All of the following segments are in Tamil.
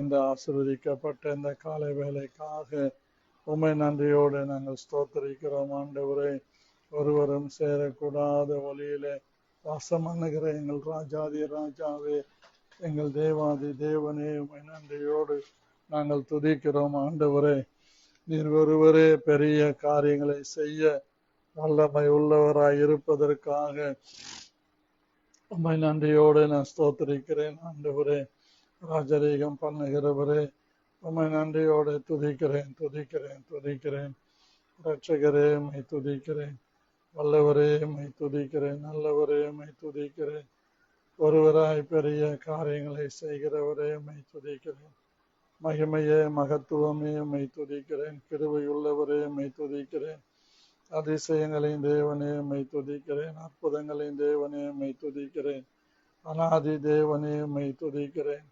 இந்த ஆசீர்வதிக்கப்பட்ட இந்த காலை வேலைக்காக உம்மை நன்றியோடு நாங்கள் ஸ்தோத்தரிக்கிறோம் ஆண்டவரே. ஒருவரும் சேரக்கூடாத வழியிலே வாசம் பண்ணுகிற எங்கள் ராஜாதி ராஜாவே, எங்கள் தேவாதி தேவனே, உம்மை நன்றியோடு நாங்கள் துதிக்கிறோம் ஆண்டவரே. நீர் ஒருவரே பெரிய காரியங்களை செய்ய வல்லமை உள்ளவராய் இருப்பதற்காக உம்மை நன்றியோடு நான் ஸ்தோத்தரிக்கிறேன் ஆண்டவரே. ராஜரீகம் பண்ணுகிறவரே, உம்மை நன்றியோடு துதிக்கிறேன் துதிக்கிறேன் துதிக்கிறேன். இரட்சகரே, உம்மை துதிக்கிறேன். வல்லவரே, உம்மை துதிக்கிறேன். நல்லவரே, உம்மை துதிக்கிறேன். ஒருவராய் பெரிய காரியங்களை செய்கிறவரே, உம்மை துதிக்கிறேன். மகிமையே, மகத்துவமே, உம்மை துதிக்கிறேன். கிருபையுள்ளவரே, உம்மை துதிக்கிறேன். அதிசயங்களின் தேவனே, உம்மை துதிக்கிறேன். அற்புதங்களின் தேவனே, உம்மை துதிக்கிறேன். அநாதி தேவனே, உம்மை துதிக்கிறேன்.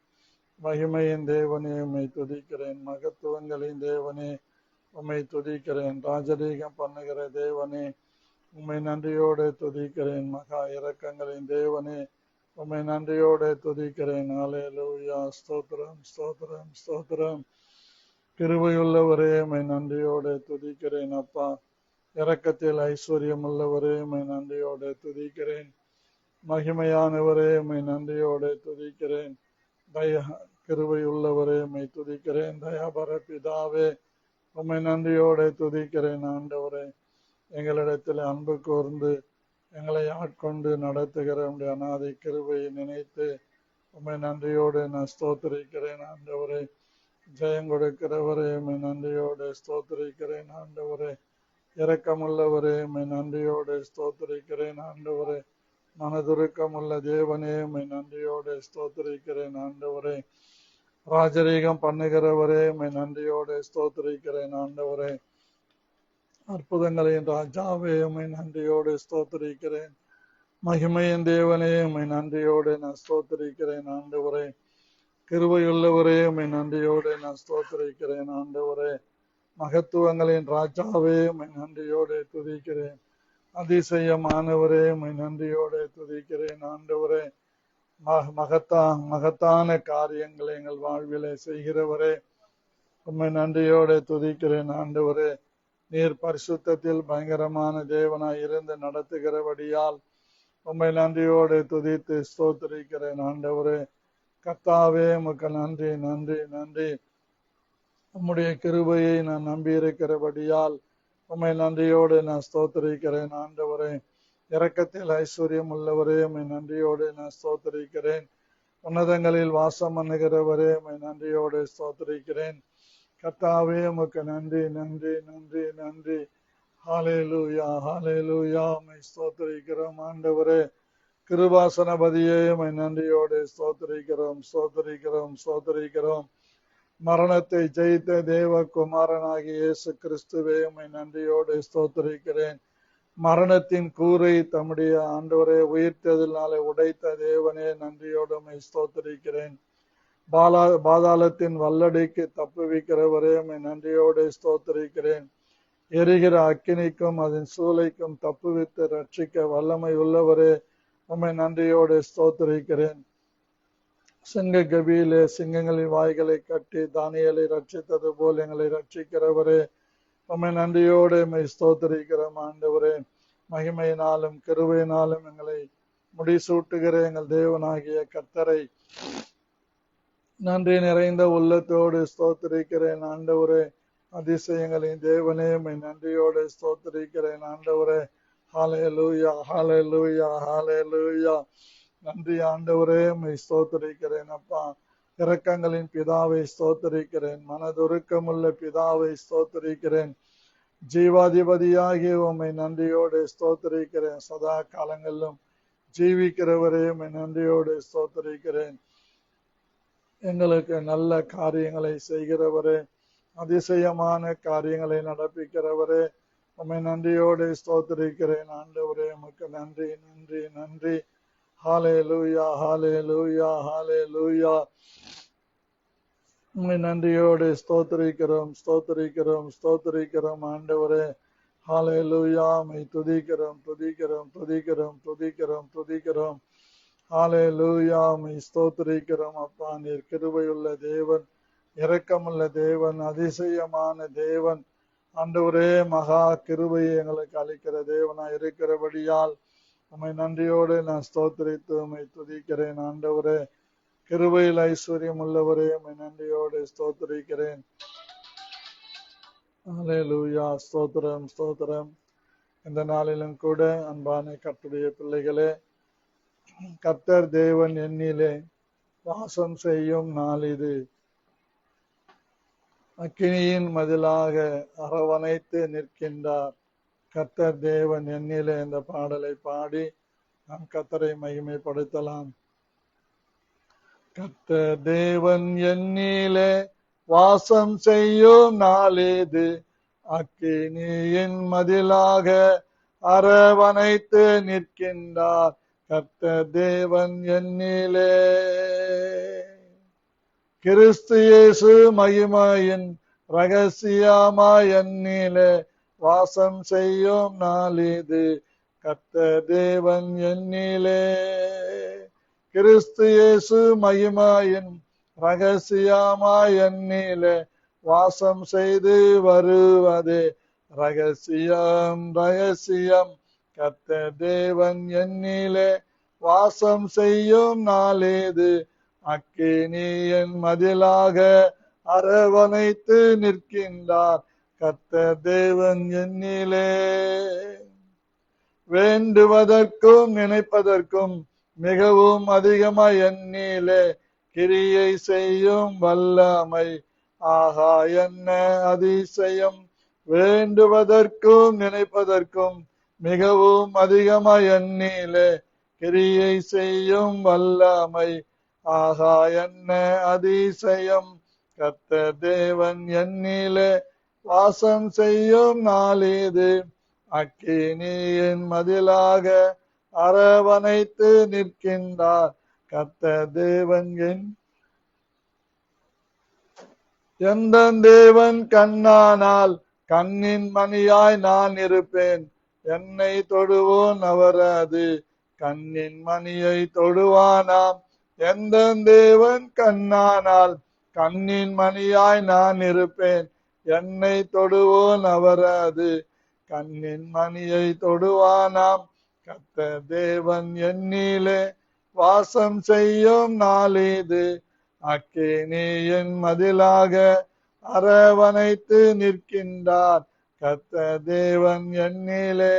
மகிமையின் தேவனே, உம்மை துதிக்கிறேன். மகத்துவங்களின் தேவனே, உம்மை துதிக்கிறேன். ராஜரீகம் பண்ணுகிற தேவனே, உம்மை நன்றியோடு துதிக்கிறேன். மகா இரக்கங்களின் தேவனே, உம்மை நன்றியோடு துதிக்கிறேன். ஹல்லேலூயா. ஸ்தோத்திரம் ஸ்தோத்திரம் ஸ்தோத்திரம். கிருபையுள்ளவரே, உம்மை நன்றியோடு துதிக்கிறேன். அப்பா, இரக்கத்தில் ஐஸ்வர்யம் உள்ளவரே, உம்மை நன்றியோடு துதிக்கிறேன். மகிமையானவரே, உம்மை நன்றியோடு துதிக்கிறேன். கிருபை உள்ளவரே, உம்மை துதிக்கிறேன். தயாபர பிதாவே, உம்மை நன்றியோடு துதிக்கிறேன். ஆண்டவரே, எங்களிடத்தில் அன்பு கூர்ந்து எங்களை ஆட்கொண்டு நடத்துகிற உம்முடைய அநாதை கிருபையை நினைத்து உம்மை நன்றியோடு நான் ஸ்தோத்திரிக்கிறேன். ஆண்டவரே, ஜெயம் கொடுக்கிறவரே, உம்மை நன்றியோடு ஸ்தோத்திரிக்கிறேன். ஆண்டவரே, இரக்கமுள்ளவரே, உம்மை நன்றியோடு ஸ்தோத்திரிக்கிறேன். ஆண்டவரே, மனதுருக்கமுள்ள தேவனே, உம்மை நன்றியோடு ஸ்தோத்திரிக்கிறேன். ஆண்டவரே, ராஜரீகம் பண்ணுகிறவரே, உம்மை நன்றியோடு ஸ்தோத்திரிக்கிறேன். ஆண்டவரே, அற்புதங்களின் ராஜாவே, உம்மை நன்றியோடு ஸ்தோத்திரிக்கிறேன். மகிமையின் தேவனே, உம்மை நன்றியோடு நான் ஸ்தோத்திரிக்கிறேன். ஆண்டவரே, கிருபையுள்ளவரே, உம்மை நன்றியோடு நான் ஸ்தோத்திரிக்கிறேன். ஆண்டவரே, மகத்துவங்களின் ராஜாவே, உம்மை நன்றியோடு துதிக்கிறேன். அதிசயமானவரே, உம்மை நன்றியோடு துதிக்கிறேன். ஆண்டவரே, மகத்தான காரியங்களை எங்கள் வாழ்விலே செய்கிறவரே, உம்மை நன்றியோடு துதிக்கிறேன். ஆண்டவரே, நீர் பரிசுத்தத்தில் பயங்கரமான தேவனாய் இருந்து நடத்துகிறபடியால் உம்மை நன்றியோடு துதித்து ஸ்தோத்திரிக்கிறேன். ஆண்டவரே, கர்த்தாவே, உமக்கு நன்றி நன்றி நன்றி. உம்முடைய கிருபையை நான் நம்பி இருக்கிறபடியால் உம்மை நன்றியோடு நான் ஸ்தோத்திரிக்கிறேன். ஆண்டவரே, இரக்கத்தில் ஐஸ்வர்யம் உள்ளவரே, உம்மை நன்றியோடு நான் ஸ்தோத்திரிக்கிறேன். உன்னதங்களில் வாசம் பண்ணுகிறவரே, உம்மை நன்றியோடு ஸ்தோத்திரிக்கிறேன். கர்த்தாவே, உமக்கு நன்றி நன்றி நன்றி நன்றி. ஹல்லேலூயா ஹல்லேலூயா. உம்மை ஸ்தோத்திரிக்கிறோம். ஆண்டவரே, கிருபாசனபதியே, உம்மை நன்றியோடு ஸ்தோத்திரிக்கிறோம் ஸ்தோத்திரிக்கிறோம் ஸ்தோத்திரிக்கிறோம். மரணத்தை ஜெயித்த தேவகுமாரனாகிய இயேசு கிறிஸ்துவே, உம்மை நன்றியோடு ஸ்தோத்திரிக்கிறேன். மரணத்தின் கூரை தம்முடைய ஆண்டவரே உயிர்த்ததினாலே உடைத்த தேவனே, நன்றியோடு உம்மை ஸ்தோத்திரிக்கிறேன். பாதாளத்தின் வல்லடிக்கு தப்புவிக்கிறவரே, உம்மை நன்றியோடு ஸ்தோத்திரிக்கிறேன். எரிகிற அக்கினிக்கும் அதன் சூளைக்கும் தப்புவித்து ரட்சிக்க வல்லமை உள்ளவரே, உம்மை நன்றியோடு ஸ்தோத்திரிக்கிறேன். சிங்க கபியிலே சிங்கங்களின் வாய்களை கட்டி தானியேலை ரட்சித்தது போல் எங்களை ரட்சிக்கிறவரே, உம்மை நன்றியோடு உம்மை ஸ்தோத்திரிக்கிறோம். ஆண்டவரே, மகிமையினாலும் கிருபையினாலும் எங்களை முடிசூட்டுகிற எங்கள் தேவனாகிய கர்த்தரை நன்றி நிறைந்த உள்ளத்தோடு ஸ்தோத்திரிக்கிறேன். ஆண்டவரே, அதிசயங்களின் தேவனே, உம்மை நன்றியோடு ஸ்தோத்திரிக்கிறேன். ஆண்டவரே, ஹல்லேலூயா ஹல்லேலூயா ஹல்லேலூயா. நன்றி ஆண்டவரே, உம்மை ஸ்தோத்திரிக்கிறேன். அப்பா, இரக்கங்களின் பிதாவை ஸ்தோத்திரிக்கிறேன். மனதுருக்கமுள்ள பிதாவை ஸ்தோத்திரிக்கிறேன். ஜீவாதிபதியாகிய உம்மை நன்றியோடு ஸ்தோத்திரிக்கிறேன். சதா காலங்களிலும் ஜீவிக்கிறவரே, உம்மை நன்றியோடு ஸ்தோத்திரிக்கிறேன். எங்களுக்கு நல்ல காரியங்களை செய்கிறவரே, அதிசயமான காரியங்களை நடப்பிக்கிறவரே, உம்மை நன்றியோடு ஸ்தோத்திரிக்கிறேன். ஆண்டவரே, உமக்கு நன்றி நன்றி நன்றி. ஹல்லேலூயா ஹல்லேலூயா ஹல்லேலூயா. உம்மை நன்றியோடு ஸ்தோத்திரிக்கிறோம் ஸ்தோத்திரிக்கிறோம் ஸ்தோத்திரிக்கிறோம். ஆண்டவரே, ஹல்லேலூயா. உம்மை துதிக்கிறோம் துதிக்கிறோம் துதிக்கிறோம் துதிக்கிறோம் துதிக்கிறோம். ஹalleluya. உம்மை ஸ்தோத்திரிக்கிறோம் அப்பா. நீர் கிருபையுள்ள தேவன், இரக்கமுள்ள தேவன், அதிசயமான தேவன். ஆண்டவரே, மகா கிருபையை எங்களுக்கு அளிக்கிற தேவனா இருக்கிறபடியால் உம்மை நன்றியோடு நான் ஸ்தோத்திரித்து உம்மை துதிக்கிறேன். ஆண்டவரே, கிருபையில் ஐஸ்வர்யம் உள்ளவரே, உம்மை நன்றியோடு ஸ்தோத்திரிக்கிறேன். ஹalleluya. ஸ்தோத்திரம் ஸ்தோத்திரம். இந்த நாளிலும் கூட அன்பான கர்த்தருடைய பிள்ளைகளே, கர்த்தர் தேவன் என்னிலே வாசம் செய்யும் நாள் இது. அக்கினியின் மதிலாக அரவணைத்து நிற்கின்றார். கர்த்தர் தேவன் என்னிலே இந்த பாடலை பாடி நாம் கர்த்தரை மகிமைப்படுத்தலாம். கர்த்தர் தேவன் என்னிலே வாசம் செய்யும் நாள் இது. அக்கினியின் மதிலாக அரவணைத்து நிற்கின்றார். கர்த்தர் தேவன் என்னிலே. கிறிஸ்து இயேசு மகிமையின் ரகசியமாய் என்னிலே வாசம் செய்யும் நாள் இது. கர்த்தர் தேவன் என்னிலே. கிறிஸ்து இயேசு மகிமையின் ரகசியமாய் என்னிலே வாசம் செய்து வருவதே ரகசியம் ரகசியம். கர்த்தர் தேவன் என்னிலே வாசம் செய்யும் நாள் இது. அக்கினியின் மதிலாக அரவணைத்து நிற்கின்றார். கர்த்தர் தேவன் என்னிலே. வேண்டுவதற்கும் நினைப்பதற்கும் மிகவும் அதிகமாய் என்னிலே கிரியை செய்யும் வல்லமை. ஆகா, என்ன அதிசயம். வேண்டுவதற்கும் நினைப்பதற்கும் மிகவும் அதிகமாய் என்னிலே கிரியை செய்யும் வல்லமை. ஆகா, என்ன அதிசயம். கர்த்தர் தேவன் என்னிலே வாசம் செய்யும் நாள் இது. அக்கினியின் மதிலாக அரவணைத்து நிற்கின்றார். கர்த்தர் தேவன் எந்த தேவன் கண்ணானால் கண்ணின் மணியாய் நான் இருப்பேன். என்னை தொடுவோன் அவரது கண்ணின் மணியை தொடுவானாம். எந்த தேவன் கண்ணானால் கண்ணின் மணியாய் நான் இருப்பேன். என்னை தொடுவோன் அவரது கண்ணின் மணியை தொடுவானாம். கர்த்தர் தேவன் என்னிலே வாசம் செய்யும் நாள் இது. அக்கினியின் மதிலாக அரவணைத்து நிற்கின்றார். கர்த்தர் தேவன் என்னிலே.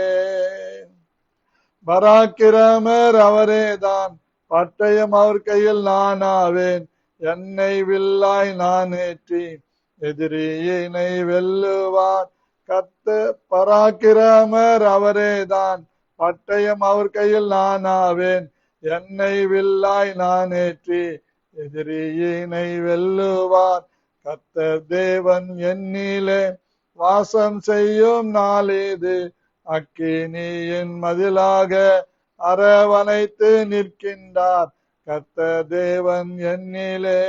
பராக்கிரமர் அவரேதான், பட்டயம் அவர் கையில் நான் ஆவேன். என்னை வில்லாய் நான் ஏற்றி எதிரியினை வெல்லுவார். கர்த்தர் பராக்கிரமர் அவரேதான், பட்டயம் அவர் கையில் நான் ஆவேன். என்னை வில்லாய் நான் ஏற்றி எதிரியினை வெல்லுவார். கர்த்தர் தேவன் என்னிலே வாசம் செய்யும் நாள் இது. அக்கினியின் மதிலாக அரவணைத்து நிற்கின்றார். கர்த்தர் தேவன் என்னிலே.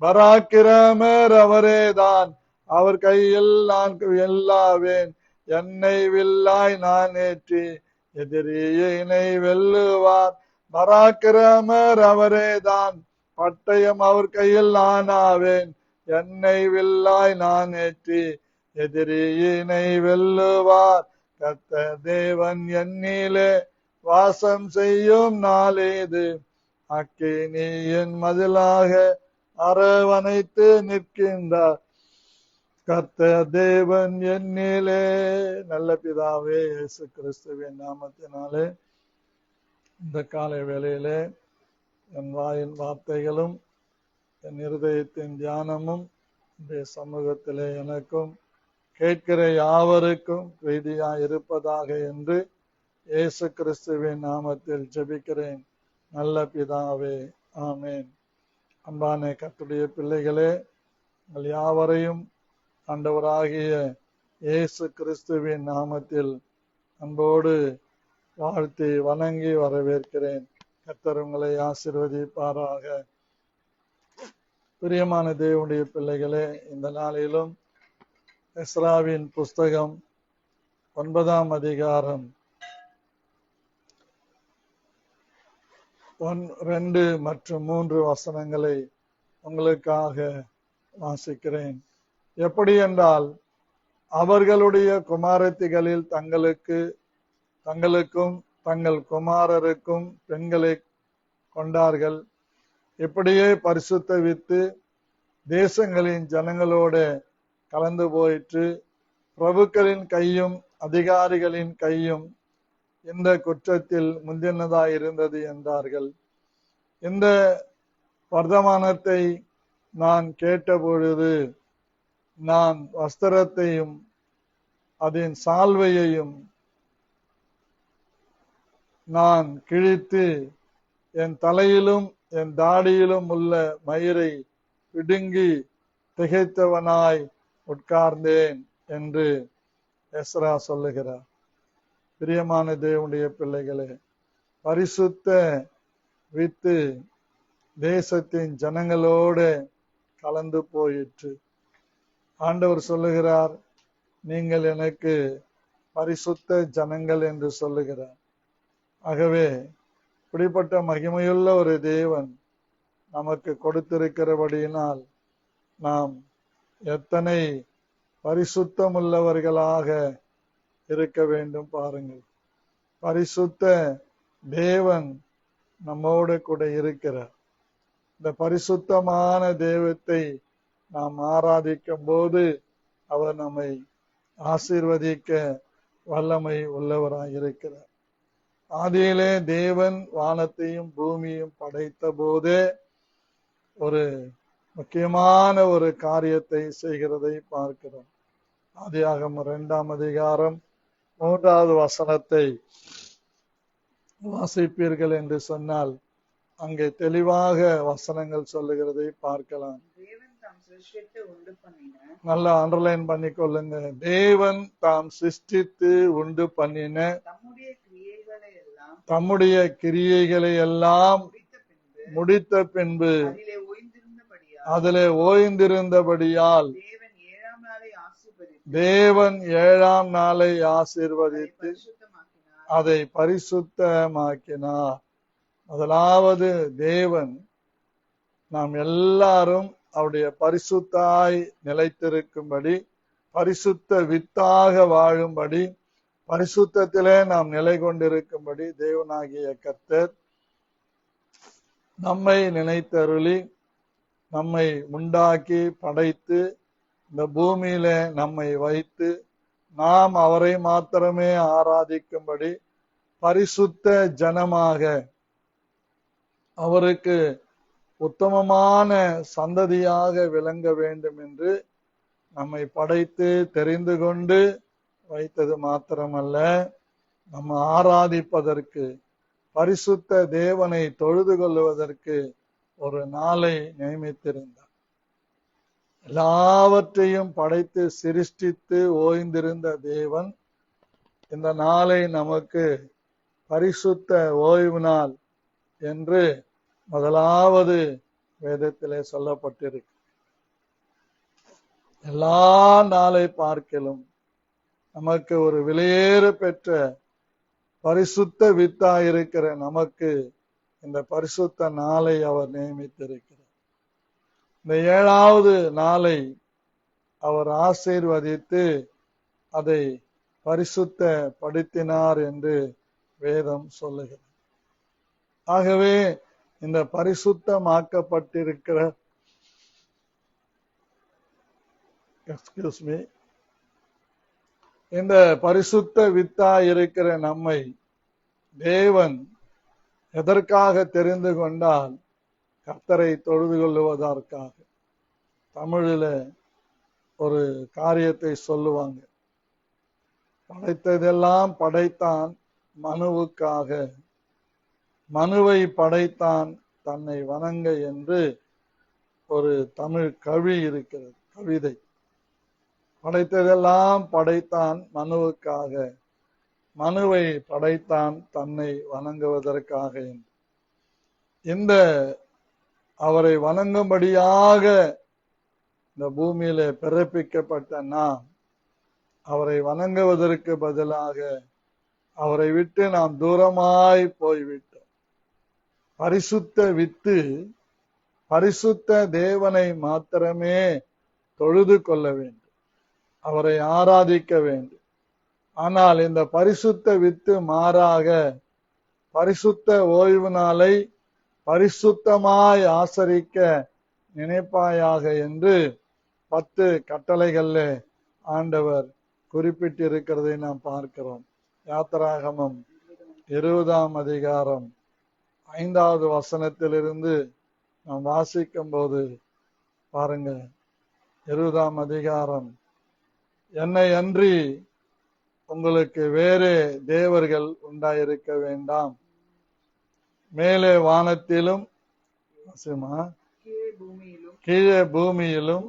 பராக்கிரமர் அவரேதான், அவர் கையில் நான் வெல்லாவேன். என்னை வில்லாய் நான் ஏற்றி எதிரியினை வெல்லுவார். பராக்கிரமர் அவரேதான், பட்டயம் அவர் கையில் நான் ஆவேன். என்னை வில்லாய் நான் ஏற்றி எதிரியினை வெல்லுவார். கர்த்தர் தேவன் என்னிலே வாசம் செய்யும் நாள் இது. அக்கினியின் மதிலாக அரவணைத்து நிற்கின்றார். கர்த்தர் தேவன் என்னிலே. நல்ல பிதாவே, இயேசு கிறிஸ்துவின் நாமத்தினாலே இந்த காலை வேளையிலே என் வாயின் வார்த்தைகளும் என் இருதயத்தின் தியானமும் இந்த சமூகத்திலே எனக்கும் கேட்கிற யாவருக்கும் பிரீதியாய் இருப்பதாக என்று இயேசு கிறிஸ்துவின் நாமத்தில் ஜெபிக்கிறேன். நல்ல பிதாவே, ஆமேன். அன்பான கர்த்தருடைய பிள்ளைகளே, உங்கள் யாவரையும் ஆண்டவராகிய இயேசு கிறிஸ்துவின் நாமத்தில் அன்போடு வாழ்த்தி வணங்கி வரவேற்கிறேன். கர்த்தர் உங்களை ஆசீர்வதிப்பாராக. பிரியமான தேவனுடைய பிள்ளைகளே, இந்த நாளிலும் எஸ்ராவின் புஸ்தகம் 9ஆம் அதிகாரம் 2 மற்றும் 3 வசனங்களை உங்களுக்காக வாசிக்கிறேன். எப்படி என்றால், அவர்களுடைய குமாரத்திகளில் தங்களுக்கும் தங்கள் குமாரருக்கும் பெண்களை கொண்டார்கள். இப்படியே பரிசுத்தவித்து தேசங்களின் ஜனங்களோட கலந்து போயிற்று. பிரபுக்களின் கையும் அதிகாரிகளின் கையும் இந்த குற்றத்தில் முந்தினதாயிருந்தது என்றார்கள். இந்த வர்த்தமானத்தை நான் கேட்டபொழுது நான் வஸ்திரத்தையும் அதன் சால்வையையும் நான் கிழித்து என் தலையிலும் என் தாடியிலும் உள்ள மயிரை பிடுங்கி திகைத்தவனாய் உட்கார்ந்தேன் என்று எஸ்ரா சொல்லுகிறார். பிரியமான தேவனுடைய பிள்ளைகளே, பரிசுத்த வித்து தேசத்தின் ஜனங்களோடு கலந்து போயிற்று. ஆண்டவர் சொல்லுகிறார், நீங்கள் எனக்கு பரிசுத்த ஜனங்கள் என்று சொல்லுகிறார். ஆகவே இப்படிப்பட்ட மகிமையுள்ள ஒரு தேவன் நமக்கு கொடுத்திருக்கிறபடியினால் நாம் எத்தனை பரிசுத்தமுள்ளவர்களாக இருக்க வேண்டும் பாருங்கள். பரிசுத்த தேவன் நம்மோடு கூட இருக்கிறார். இந்த பரிசுத்தமான தெய்வத்தை நாம் ஆராதிக்கும் போது அவர் நம்மை ஆசீர்வதிக்க வல்லமை உள்ளவராய் இருக்கிறார். ஆதியிலே தேவன் வானத்தையும் பூமியையும் படைத்த போதே ஒரு முக்கியமான ஒரு காரியத்தை செய்கிறதை பார்க்கிறோம். ஆதியாகமம் 2ஆம் அதிகாரம் 3வது வசனத்தை வாசிப்பீர்கள் என்று சொன்னால் அங்கே தெளிவாக வசனங்கள் சொல்லுகிறதை பார்க்கலாம். நல்லா அண்டர்லைன் பண்ணிக்கொள்ளுங்க. தேவன் தாம் சிருஷ்டித்து உண்டு பண்ணின தம்முடைய கிரியைகளை எல்லாம் முடித்த பின்பு அதிலே ஓய்ந்திருந்தபடியால் தேவன் 7ஆம் நாளை ஆசீர்வதித்து அதை பரிசுத்தமாக்கினார். முதலாவது தேவன் நாம் எல்லாரும் அவருடைய பரிசுத்தாய் நிலைத்திருக்கும்படி, பரிசுத்த வித்தாக வாழும்படி, பரிசுத்தத்திலே நாம் நிலை கொண்டிருக்கும்படி தேவனாகிய கர்த்தர் நம்மை நினைத்தருளி நம்மை உண்டாக்கி படைத்து இந்த பூமியில நம்மை வைத்து நாம் அவரை மாத்திரமே ஆராதிக்கும்படி பரிசுத்த ஜனமாக அவருக்கு உத்தமமான சந்ததியாக விளங்க வேண்டும் என்று நம்மை படைத்து தெரிந்து கொண்டு வைத்தது மாத்திரமல்ல, நம்ம ஆராதிப்பதற்கு, பரிசுத்த தேவனை தொழுது கொள்வதற்கு ஒரு நாளை நியமித்திருந்தார். எல்லாவற்றையும் படைத்து சிருஷ்டித்து ஓய்ந்திருந்த தேவன் இந்த நாளை நமக்கு பரிசுத்த ஓய்வு நாள் என்று முதலாவது வேதத்திலே சொல்லப்பட்டிருக்கு. எல்லா நாளை பார்க்கலும் நமக்கு ஒரு விலையேற பெற்ற பரிசுத்த வித்தாயிருக்கிற நமக்கு இந்த பரிசுத்த நாளை அவர் நியமித்திருக்கிறார். இந்த 7வது நாளை அவர் ஆசீர்வதித்து அதை பரிசுத்த படுத்தினார் என்று வேதம் சொல்லுகிறது. ஆகவே இந்த பரிசுத்தமாக்கப்பட்டிருக்கிற இந்த பரிசுத்த வித்தாய் இருக்கிற நம்மை தேவன் எதற்காக தெரிந்து கொண்டால், கர்த்தரை தொழுது கொள்ளுவதற்காக. தமிழில ஒரு காரியத்தை சொல்லுவாங்க, படைத்ததெல்லாம் படைத்தான் மனுவுக்காக, மனுவை படைத்தான் தன்னை வணங்க என்று ஒரு தமிழ் கவி இருக்கிறது, கவிதை. படைத்ததெல்லாம் படைத்தான் மனுவுக்காக, மனுவை படைத்தான் தன்னை வணங்குவதற்காக. இந்த அவரை வணங்கும்படியாக இந்த பூமியில பிறப்பிக்கப்பட்ட நாம் அவரை வணங்குவதற்கு பதிலாக அவரை விட்டு நாம் தூரமாய் போய்விட்டோம். பரிசுத்த வித்து பரிசுத்த தேவனை மாத்திரமே தொழுது கொள்ள வேண்டும், அவரை ஆராதிக்க வேண்டும். ஆனால் இந்த பரிசுத்த வித்து மாறாக பரிசுத்த ஓய்வு நாளை பரிசுத்தமாய் ஆசரிக்க நினைப்பாயாக என்று 10 கட்டளைகள்ல ஆண்டவர் குறிப்பிட்டிருக்கிறதை நாம் பார்க்கிறோம். யாத்திராகமம் 20ஆம் அதிகாரம் 5வது வசனத்திலிருந்து நாம் வாசிக்கும் போது பாருங்க, 20ஆம் அதிகாரம், என்னை அன்றி உங்களுக்கு வேறே தேவர்கள் உண்டாயிருக்க வேண்டாம், மேலே வானத்திலும் கீழே பூமியிலும்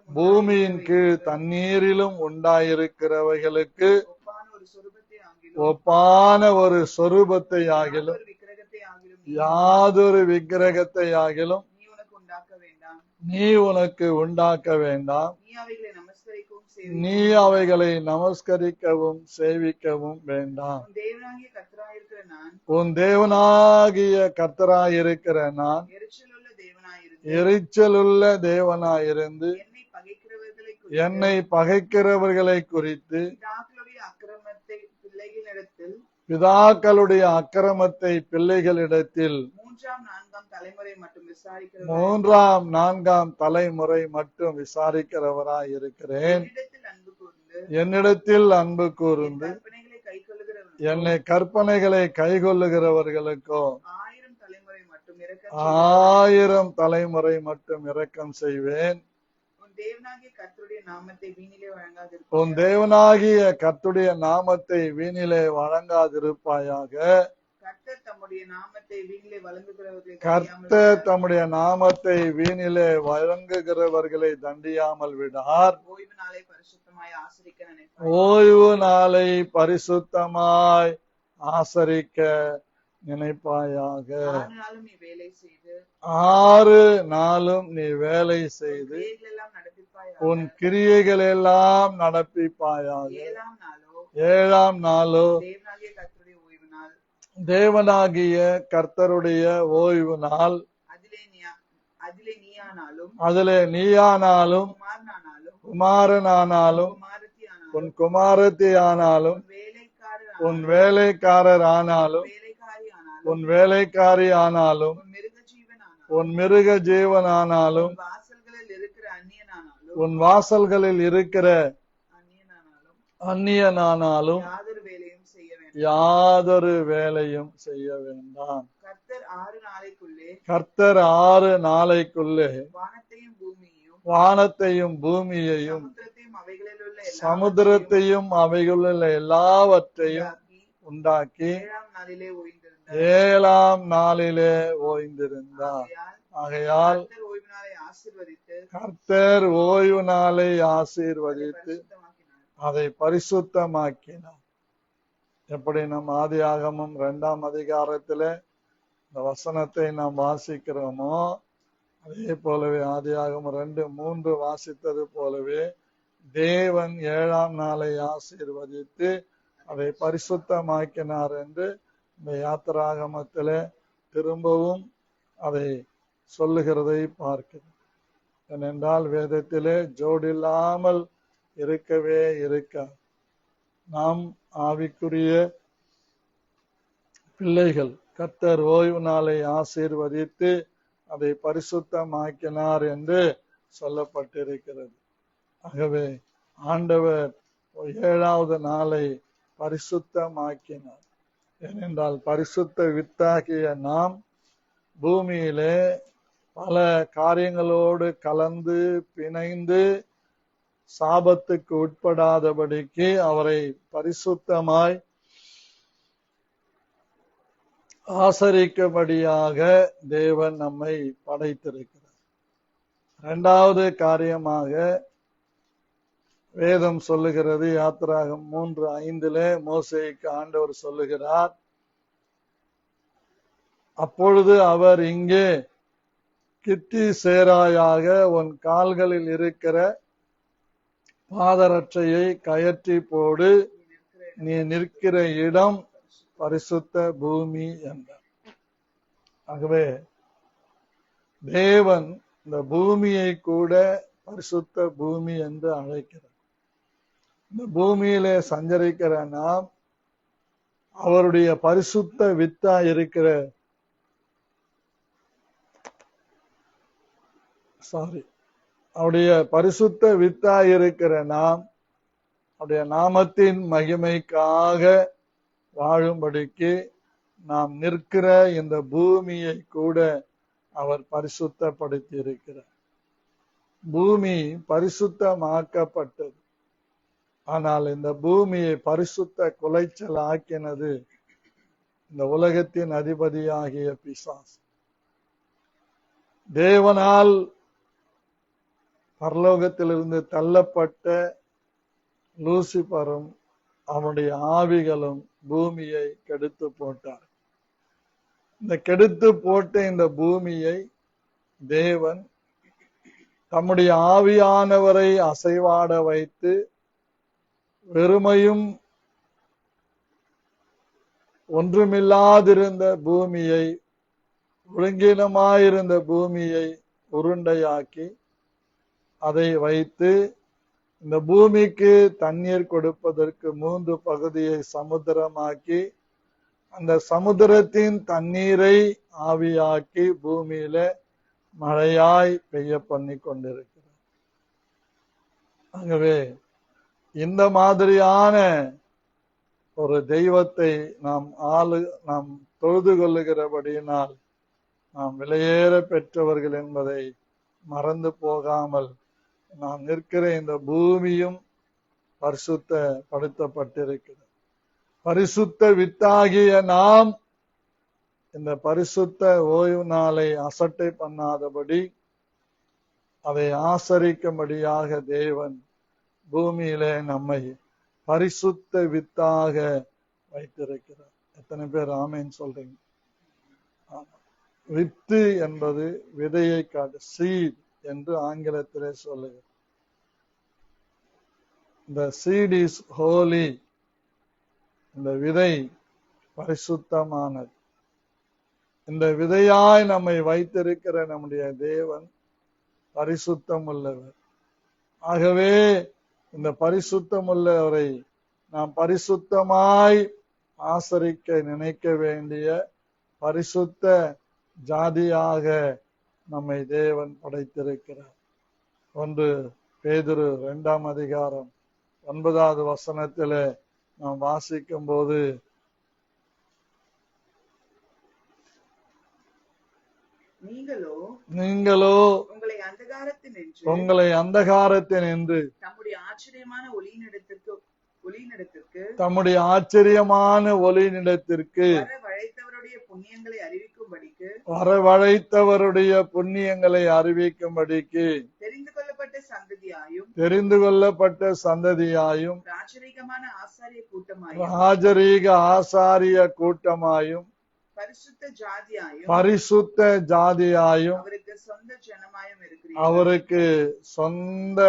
பூமியின் கீழ் தண்ணீரிலும் உண்டாயிருக்கிறவைகளுக்கு ஒப்பான ஒரு சொரூபத்தை ஆகிலும் யாதொரு விக்கிரகத்தை ஆகிலும் நீ உனக்கு உண்டாக்க வேண்டாம், நீ அவைகளை நமஸ்கரிக்கவும் சேவிக்கவும் வேண்டாம். உன் தேவனாகிய கர்த்தராயிருக்கிற நான் எரிச்சலுள்ள தேவனாயிருந்து என்னை பகைக்கிறவர்களை குறித்து பிதாக்களுடைய அக்கிரமத்தை பிள்ளைகளிடத்தில் 3ஆம் 4ஆம் தலைமுறை மட்டும் விசாரிக்கிறவராய் இருக்கிறேன். என்னிடத்தில் அன்பு கூர்ந்து என்னை கற்பனைகளை கைக்கொள்ளுகிறவர்களுக்கோ 1000 தலைமுறை மட்டும் இரக்கம் செய்வேன். உன் தேவனாகிய கர்த்தருடைய நாமத்தை வீணிலே வழங்காதிருப்பாயாக. கர்த்தர் தம்முடைய நாமத்தை வீணிலே வழங்குகிறவர்களை தண்டியாமல் விடார். ஓய்வு நாளை பரிசுத்தமாய் ஆசரிக்க நினைப்பாயாக. 6 நாளும் நீ வேலை செய்து உன் கிரியைகள் எல்லாம் நடப்பிப்பாயாக. 7ஆம் நாளோ தேவனாகிய கர்த்தருடைய ஓய்வு நாள், அதிலே நீயானாலும் குமாரனானாலும் உன் குமாரத்தி ஆனாலும் உன் வேலைக்காரர் ஆனாலும் உன் வேலைக்காரி ஆனாலும் உன் மிருக ஜீவன் ஆனாலும் உன் வாசல்களில் இருக்கிற அந்நியனானாலும் யாதொரு வேலையும் செய்ய வேண்டாம். கர்த்தர் 6 நாளைக்குள்ளே வானத்தையும் பூமியையும் சமுத்திரத்தையும் அவைகளுள்ள எல்லாவற்றையும் உண்டாக்கி 7ஆம் நாளிலே ஓய்ந்திருந்தார். ஆகையால் கர்த்தர் ஓய்வு நாளை ஆசீர்வதித்து அதை பரிசுத்தமாக்கினார். எப்படி நம் ஆதியாகமம் 2ஆம் அதிகாரத்திலே இந்த வசனத்தை நாம் வாசிக்கிறோமோ, அதே போலவே ஆதியாகமம் 2:3 வாசித்தது போலவே தேவன் 7ஆம் நாளை ஆசீர்வதித்து அதை பரிசுத்தமாக்கினார் என்று இந்த யாத்திராகமத்திலே திரும்பவும் அதை சொல்லுகிறதை பார்க்கிறோம். ஏனென்றால் வேதத்திலே ஜோடில்லாமல் இருக்கவே இருக்க. நாம் ஆவிக்குரிய பிள்ளைகள், கர்த்தர் ஓய்வு நாளை ஆசீர்வதித்து அதை பரிசுத்தமாக்கினார் என்று சொல்லப்பட்டிருக்கிறது. ஆகவே ஆண்டவர் 7வது நாளை பரிசுத்தமாக்கினார். ஏனென்றால் பரிசுத்த வித்தாகிய நாம் பூமியிலே பல காரியங்களோடு கலந்து பிணைந்து சாபத்துக்கு உட்படாதபடிக்கு அவரை பரிசுத்தமாய் ஆசரிக்கும்படியாக தேவன் நம்மை படைத்திருக்கிறார். 2வது காரியமாக வேதம் சொல்லுகிறது, யாத்திராகம் 3:5 மோசேக்கு ஆண்டவர் சொல்லுகிறார், அப்பொழுது அவர் இங்கே கிட்டி சேராயாக உன் கால்களில் இருக்கிற பாதரட்சையை கயற்றி போடு, நீ நிற்கிற இடம் பரிசுத்த பூமி என்றார். ஆகவே தேவன் இந்த பூமியை கூட பரிசுத்த பூமி என்று அழைக்கிறார். இந்த பூமியிலே சஞ்சரிக்கிற நாம் அவருடைய பரிசுத்த வித்தா இருக்கிற அவருடைய பரிசுத்த வித்தா இருக்கிற நாம் அவருடைய நாமத்தின் மகிமைக்காக வாழும்படிக்கு நாம் நிற்கிற இந்த பூமியை கூட அவர் பரிசுத்தப்படுத்தி இருக்கிறார். பூமி பரிசுத்தமாக்கப்பட்டது. ஆனால் இந்த பூமியை பரிசுத்த குலைச்சல் ஆக்கினது இந்த உலகத்தின் அதிபதியாகிய பிசாசு. தேவனால் பரலோகத்திலிருந்து தள்ளப்பட்ட லூசிபரும் அவனுடைய ஆவிகளும் பூமியை கெடுத்து போட்டார். இந்த கெடுத்து போட்ட இந்த பூமியை தேவன் தம்முடைய ஆவியானவரை அசைவாட வைத்து வெறுமையும் ஒன்றுமில்லாதிருந்த பூமியை, ஒழுங்கீனமாயிருந்த பூமியை உருண்டையாக்கி அதை வைத்து இந்த பூமிக்கு தண்ணீர் கொடுப்பதற்கு 3 பகுதியை சமுத்திரமாக்கி அந்த சமுத்திரத்தின் தண்ணீரை ஆவியாக்கி பூமியில மழையாய் பெய்ய பண்ணி கொண்டிருக்கிறார். ஆகவே இந்த மாதிரியான ஒரு தெய்வத்தை நாம் தொழுது கொள்ளுகிறபடியினால் நாம் விலையேற பெற்றவர்கள் என்பதை மறந்து போகாமல் நாம் நிற்கிற இந்த பூமியும் பரிசுத்தப்படுத்தப்பட்டிருக்கிறது. பரிசுத்த வித்தாகிய நாம் இந்த பரிசுத்த ஓய்வு நாளை அசட்டை பண்ணாதபடி அதை ஆசரிக்கும்படியாக தேவன் பூமியிலே நம்மை பரிசுத்த வித்தாக வைத்திருக்கிறார். எத்தனை பேர் ஆமேன் சொல்றீங்க? வித்து என்பது விதையை காட்டு, சீட் என்று ஆங்கிலத்திலே சொல்லுகிறார். இந்த சீட் இஸ் ஹோலி. இந்த விதை பரிசுத்தமானது. இந்த விதையாய் நம்மை வைத்திருக்கிற நம்முடைய தேவன் பரிசுத்தம் உள்ளவர். ஆகவே இந்த பரிசுத்தம் உள்ளவரை நாம் பரிசுத்தமாய் ஆசரிக்க நினைக்க வேண்டிய பரிசுத்த ஜாதியாக நம்மை தேவன் படைத்திருக்கிறார். 1 பேதுரு 2ஆம் அதிகாரம் 9வது வசனத்திலே நாம் வாசிக்கும் போது, நீங்களோ உங்களை அந்தகாரத்தினின்று தம்முடைய ஆச்சரியமான ஒளியினிடத்திற்கு வரவழைத்தவருடைய புண்ணியங்களை அறிவிக்கும்படிக்கு தெரிந்து கொள்ளப்பட்ட சந்ததியாயும் ராஜரீக ஆசாரிய கூட்டமாயும் பரிசுத்த ஜாதியாயும் அவருக்கு சொந்த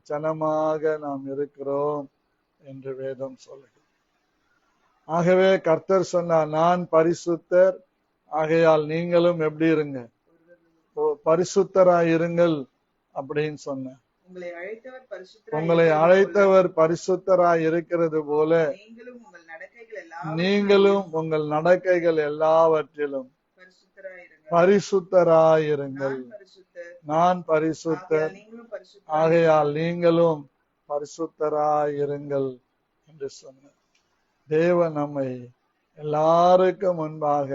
ஜனமாக நாம் இருக்கிறோம் என்று வேதம் சொல்லுகிறது. ஆகவே கர்த்தர் சொன்னார், நான் பரிசுத்தர், ஆகையால் நீங்களும் எப்படி இருங்க, பரிசுத்தராய் இருங்கள் அப்படின்னு சொன்னார். உங்களை அழைத்தவர் பரிசுத்தராய் இருக்கிறது போல நீங்களும் உங்கள் நடக்கைகள் எல்லாவற்றிலும் பரிசுத்தராயிருங்கள். நான் பரிசுத்தர், ஆகையால் நீங்களும் பரிசுத்தராயிருங்கள் என்று சொன்னார். தேவன் நம்மை எல்லாருக்கும் முன்பாக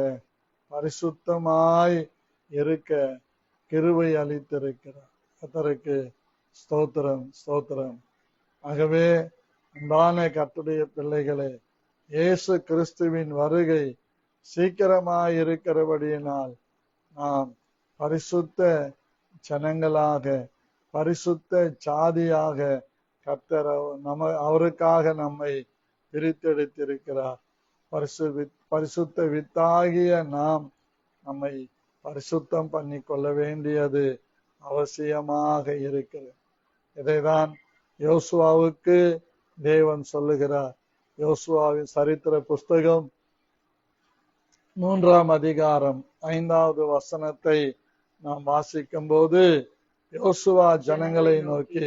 பரிசுத்தமாய் இருக்க கிருபை அளித்திருக்கிறார். கர்த்தருக்கு ஸ்தோத்திரம், ஸ்தோத்திரம். ஆகவே அன்பான கர்த்தருடைய பிள்ளைகளே, இயேசு கிறிஸ்துவின் வருகை சீக்கிரமாய் இருக்கிறபடியினால் நாம் பரிசுத்த ஜனங்களாக, பரிசுத்த ஜாதியாக கர்த்தர் அவருக்காக நம்மை பிரித்தெடுத்திருக்கிறார். பரிசுத்த வித்தாகிய நாம் நம்மை பரிசுத்தம் பண்ணி கொள்ள வேண்டியது அவசியமாக இருக்கிறது. இதைதான் யோசுவாவுக்கு தேவன் சொல்லுகிறார். யோசுவாவின் சரித்திர புஸ்தகம் 3ஆம் அதிகாரம் 5வது வசனத்தை நாம் வாசிக்கும் போது, யோசுவா ஜனங்களை நோக்கி,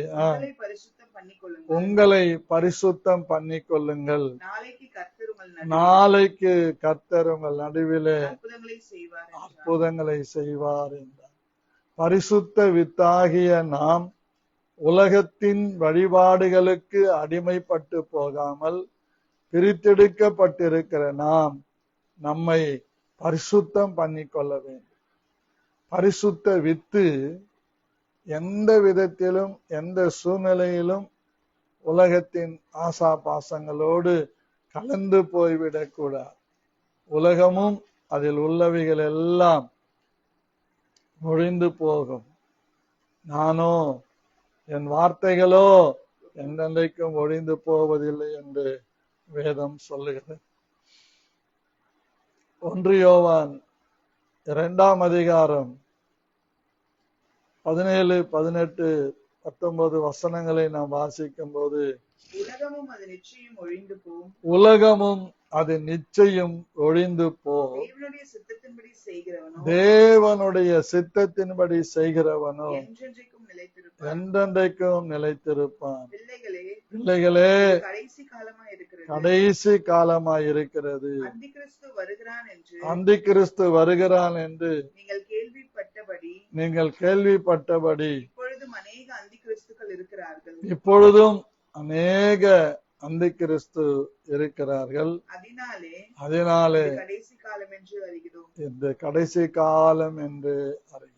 உங்களை பரிசுத்தம் பண்ணிக்கொள்ளுங்கள், நாளைக்கு கர்த்தர் உங்கள் நடுவிலே அற்புதங்களை செய்வார் என்றார். பரிசுத்த வித்தாகிய நாம் உலகத்தின் வழிபாடுகளுக்கு அடிமைப்பட்டு போகாமல், பிரித்தெடுக்கப்பட்டிருக்கிற நாம் நம்மை பரிசுத்தம் பண்ணிக்கொள்ள வேண்டும். பரிசுத்த வித்து எந்த விதத்திலும் எந்த சூழ்நிலையிலும் உலகத்தின் ஆசா பாசங்களோடு கலந்து போய்விடக் கூடாது. உலகமும் அதில் உள்ளவைகள் எல்லாம் ஒழிந்து போகும். நானோ என் வார்த்தைகளோ என்றென்றைக்கும் ஒழிந்து போவதில்லை என்று வேதம் சொல்லுகிறது. 1 யோவான் 2ஆம் அதிகாரம் 17, 18, 19 வசனங்களை நாம் வாசிக்கும் போது, உலகமும் அது நிச்சயம் ஒழிந்து போம், உலகமும் அது நிச்சயம் ஒழிந்து போம், தேவனுடைய சித்தத்தின்படி செய்கிறவனோ தேவனுடைய சித்தத்தின்படி செய்கிறவனோ என்றென்றைக்கும் என்றென்றைக்கும் நிலைத்திருப்பான். நிலைத்திருப்பான். பிள்ளைகளே, பிள்ளைகளே, கடைசி காலமாய் இருக்கிறது. கடைசி காலமாய் இருக்கிறது. அந்திகிறிஸ்து வருகிறான் என்று அந்திகிறிஸ்து வருகிறான் என்று நீங்கள் கேள்விப்பட்டபடி இப்பொழுதும் அநேக அந்திகிறிஸ்துக்கள் இருக்கிறார்கள். இப்பொழுதும் அநேக அந்திகிறிஸ்து இருக்கிறார்கள். அதனாலே இது கடைசி காலம் என்று அறிகிறோம். இந்த கடைசி காலம் என்று அறிகிறோம்.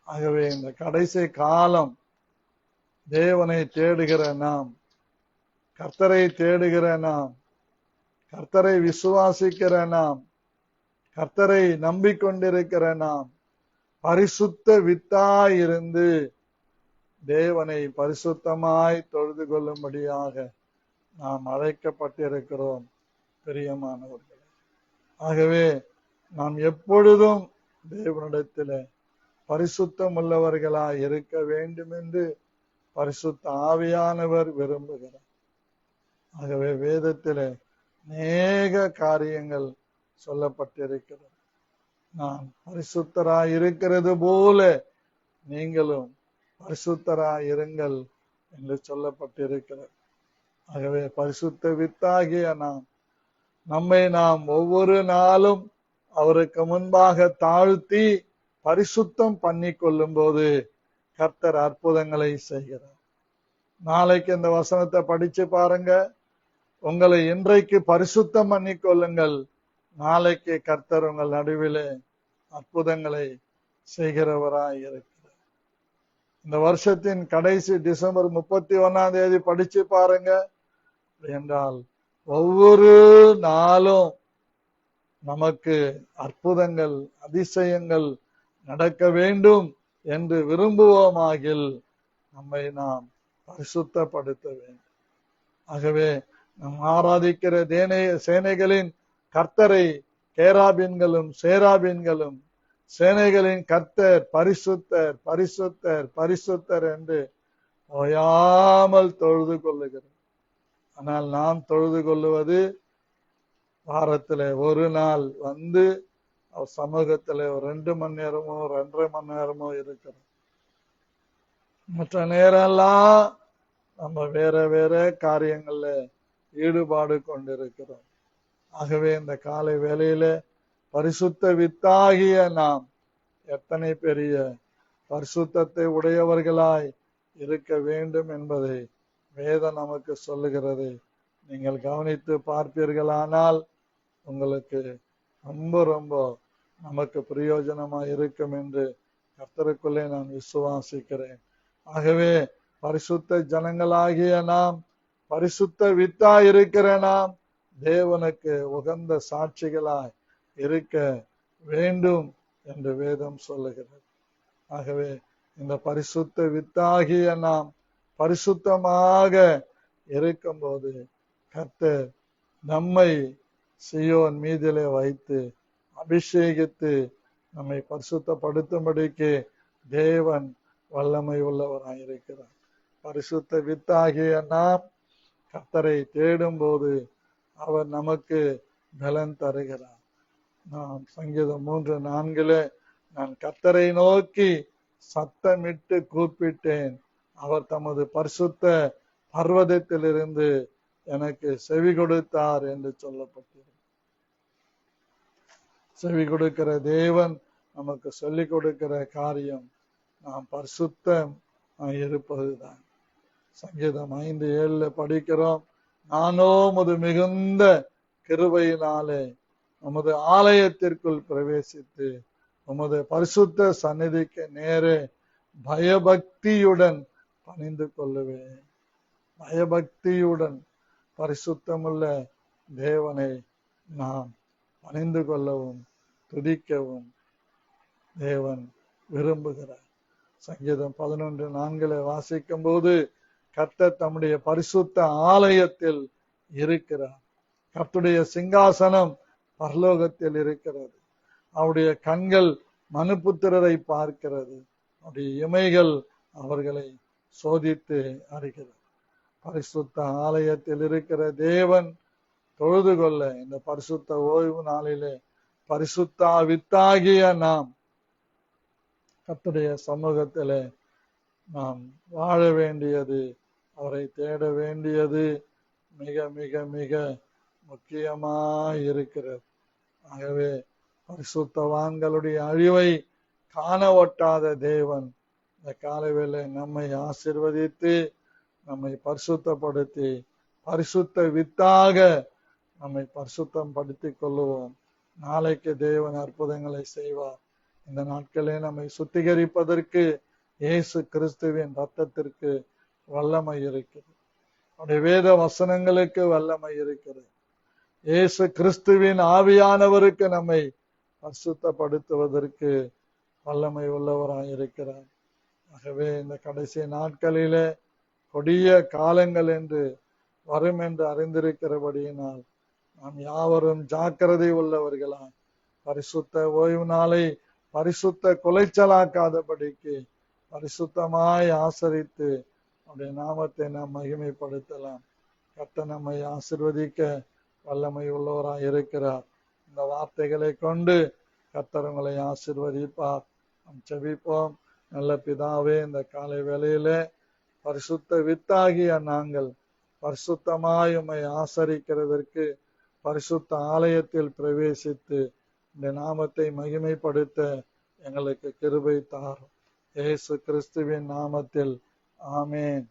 ஆகவே இந்த கடைசி காலம் தேவனை தேடுகிற நாம், கர்த்தரை தேடுகிற நாம், கர்த்தரை விசுவாசிக்கிற நாம், கர்த்தரை நம்பிக்கொண்டிருக்கிற நாம், பரிசுத்த வித்தாய் இருந்து தேவனை பரிசுத்தமாய் தொழுது கொள்ளும்படியாக நாம் அழைக்கப்பட்டிருக்கிறோம் பிரியமானவர்களே. ஆகவே நாம் எப்பொழுதும் தேவனிடத்தில் பரிசுத்தம் உள்ளவர்களாய் இருக்க வேண்டும் என்று பரிசுத்த ஆவியானவர் விரும்புகிறார். ஆகவே வேதத்திலே அநேக காரியங்கள் சொல்லப்பட்டிருக்கிறது. நான் பரிசுத்தராய் இருக்கிறது போல நீங்களும் பரிசுத்தராய் இருங்கள் என்று சொல்லப்பட்டிருக்கிறது. ஆகவே பரிசுத்த வித்தாகிய நம்மை நாம் ஒவ்வொரு நாளும் அவருக்கு முன்பாக தாழ்த்தி பரிசுத்தம் பண்ணி கொள்ளும் போது கர்த்தர் அற்புதங்களை செய்கிறார். நாளைக்கு இந்த வசனத்தை படிச்சு பாருங்க. உங்களை இன்றைக்கு பரிசுத்தம் பண்ணி கொள்ளுங்கள், நாளைக்கு கர்த்தர் உங்கள் நடுவிலே அற்புதங்களை செய்கிறவராய் இருக்கிறார். இந்த வருஷத்தின் கடைசி டிசம்பர் 31ஆம் தேதி படிச்சு பாருங்க. என்றால் ஒவ்வொரு நாளும் நமக்கு அற்புதங்கள் அதிசயங்கள் நடக்க வேண்டும் என்று விரும்புவோமாகில் நம்மை நாம் பரிசுத்தப்படுத்த வேண்டும். ஆகவே நாம் ஆராதிக்கிற சேனைகளின் கர்த்தரை கேராபீன்களும் சேராபீன்களும் சேனைகளின் கர்த்தர் பரிசுத்தர் பரிசுத்தர் பரிசுத்தர் என்று ஓயாமல் தொழுது கொள்ளுகிறோம். ஆனால் நாம் தொழுது கொள்ளுவது வாரத்துல ஒரு நாள் வந்து அவர் சமூகத்துல ஒரு 2 மணி நேரமோ 2.5 மணி நேரமோ இருக்கிறோம். மற்ற நேரம் எல்லாம் நம்ம வேற வேற காரியங்கள்ல ஈடுபாடு கொண்டிருக்கிறோம். ஆகவே இந்த காலை வேளையில பரிசுத்த வித்தாகிய நாம் எத்தனை பெரிய பரிசுத்தத்தை உடையவர்களாய் இருக்க வேண்டும் என்பதை வேதம் நமக்கு சொல்லுகிறது. நீங்கள் கவனித்து பார்ப்பீர்களானால் உங்களுக்கு ரொம்ப ரொம்ப நமக்கு பிரயோஜனமா இருக்கும் என்று கர்த்தருக்குள்ளே நான் விசுவாசிக்கிறேன். ஆகவே பரிசுத்த ஜனங்களாகிய நாம், பரிசுத்த வித்தாய் இருக்கிற நாம் தேவனுக்கு உகந்த சாட்சிகளாய் இருக்க வேண்டும் என்று வேதம் சொல்லுகிறது. ஆகவே இந்த பரிசுத்த வித்தாகிய நாம் பரிசுத்தமாக இருக்கும்போது கர்த்தர் நம்மை சீயோன் மீதிலே வைத்து அபிஷேகித்து நம்மை பரிசுத்தப்படுத்தும்படிக்கு தேவன் வல்லமை உள்ளவராயிருக்கிறார். பரிசுத்த வித்தாகிய நாம் கர்த்தரை தேடும் போது அவர் நமக்கு பலன் தருகிறார். நாம் சங்கீதம் 3:4 நான் கர்த்தரை நோக்கி சத்தமிட்டு கூப்பிட்டேன், அவர் தமது பரிசுத்த பர்வதத்திலிருந்து எனக்கு செவி கொடுத்தார் என்று சொல்லப்பட்டிருக்கிறது. செவி கொடுக்கிற தேவன் நமக்கு சொல்லிக் கொடுக்கிற காரியம் நாம் பரிசுத்தம் இருப்பதுதான். சங்கீதம் 5:7 படிக்கிறோம், நானோ உமது மிகுந்த கிருபையினாலே உமது ஆலயத்திற்குள் பிரவேசித்து உமது பரிசுத்த சந்நிதிக்கு நேரே பயபக்தியுடன் பணிந்து கொள்ளுவேன். பயபக்தியுடன் பரிசுத்தமுள்ள தேவனை நாம் பணிந்து கொள்ளவும் துதிக்கவும் தேவன் விரும்புகிறார். சங்கீதம் 11:4 வாசிக்கும் போது கர்த்தர் தம்முடைய பரிசுத்த ஆலயத்தில் இருக்கிறார். கர்த்தருடைய சிங்காசனம் பரலோகத்தில் இருக்கிறது. அவருடைய கண்கள் மனுபுத்திரரை பார்க்கிறது. அவருடைய இமைகள் அவர்களை சோதித்து அறிகிறது. பரிசுத்த ஆலயத்தில் இருக்கிற தேவன் தொழுது கொள்ள இந்த பரிசுத்த ஓய்வு நாளிலே பரிசுத்த வித்தாகிய நாம் கர்த்தருடைய சமூகத்திலே நாம் வாழ வேண்டியது, அவரை தேட வேண்டியது மிக மிக மிக முக்கியமாயிருக்கிறது. ஆகவே பரிசுத்தவான்களுடைய அழிவை காண ஒட்டாத தேவன் இந்த காலவேளை நம்மை ஆசீர்வதித்து நம்மை பரிசுத்தப்படுத்தி பரிசுத்த வித்தாக நம்மை பரிசுத்தம் படுத்திக் கொள்ளுவோம். நாளைக்கு தேவன் அற்புதங்களை செய்வார். இந்த நாட்களே நம்மை சுத்திகரிப்பதற்கு இயேசு கிறிஸ்துவின் ரத்தத்திற்கு வல்லமை இருக்கிறது. அவருடைய வேத வசனங்களுக்கு வல்லமை இருக்கிறது. இயேசு கிறிஸ்துவின் ஆவியானவருக்கு நம்மை பரிசுத்தப்படுத்துவதற்கு வல்லமை உள்ளவராயிருக்கிறார். ஆகவே இந்த கடைசி நாட்களிலே கொடிய காலங்கள் என்று வரும் என்று அறிந்திருக்கிறபடியினால் நாம் யாவரும் ஜாக்கிரதை உள்ளவர்களாய் பரிசுத்த ஓய்வு நாளை பரிசுத்த குலைச்சலாக்காதபடிக்கு பரிசுத்தமாய் ஆசரித்து அவருடைய நாமத்தை நாம் மகிமைப்படுத்தலாம். கர்த்தர் நம்மை ஆசீர்வதிக்க வல்லமை உள்ளவராய் இருக்கிறார். இந்த வார்த்தைகளை கொண்டு கர்த்தர் உங்களை ஆசீர்வதிப்பார். நாம் ஜெபிப்போம். நல்ல பிதாவே, இந்த காலை வேளையிலே பரிசுத்த வித்தாகிய நாங்கள் பரிசுத்தமாய் உம்மை ஆசரிக்கிறதற்கு பரிசுத்த ஆலயத்தில் பிரவேசித்து இந்த நாமத்தை மகிமைப்படுத்த எங்களுக்கு கிருபை தாரும். இயேசு கிறிஸ்துவின் நாமத்தில் ஆமென்.